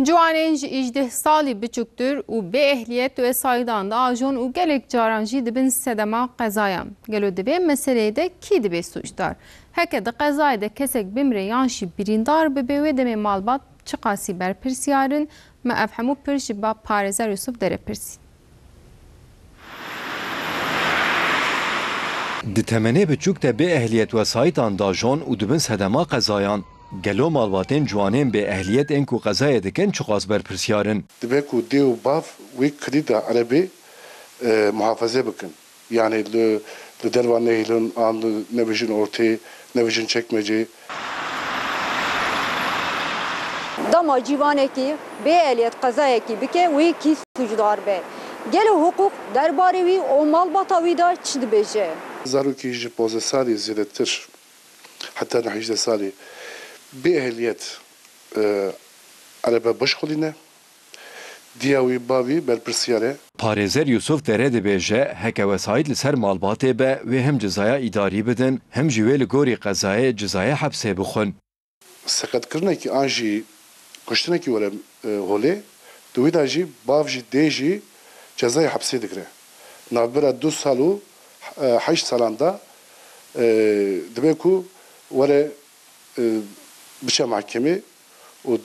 Ciwanên ji 18 salî biçûktir û bê ehliyet ve saydan da ajon û gelek caran jî dibin sedema qezayan. Gelo divê meseleyê de kî dibe suçdar? Heke di qezayê de kesek bimre yan jî birîndar bibe wê demê malbat çi qasî berpirsiyarin me ev hemû pir ji Parêzer Yusuf derepirsî. Di temenê biçûk de bê ehliyet wesayîtan da ajon û dibin sedema qezayan. Gelo malbatên ciwanên bê ehliyetên ku qezayê dikin çi qas berpirsiyarin. Dibe ku dê û bav wê kilîda erebê muhafaze bikin. Yani li derva nehîlin, an nebijin ortê, nebijin çekmecê. Dama civanekî bê ehliyet qezayekî bike wê kî suçdar be. Gelo hukuk derbarê wî û malbata wî da çi dibêje? Zarokî ji 15 salî zêdetir, heta 18 salî bê ehliyet erebe bişkolîne, diya wî bavî berpirsiyar e. Parêzer Yusuf dere dibêje heke wesayît li ser malbatê be wê hem cezaya îdarî bidin hem jî wê li gorî qezayê cezaya hepsê bixwin. Seqetkirinekî an jî kuştinekî were holê, di wî de jî bav jî dê jî cezaya hepsê dikire. Navbera 2 sal û 8 salan da dibe ku were biçe mahkemê û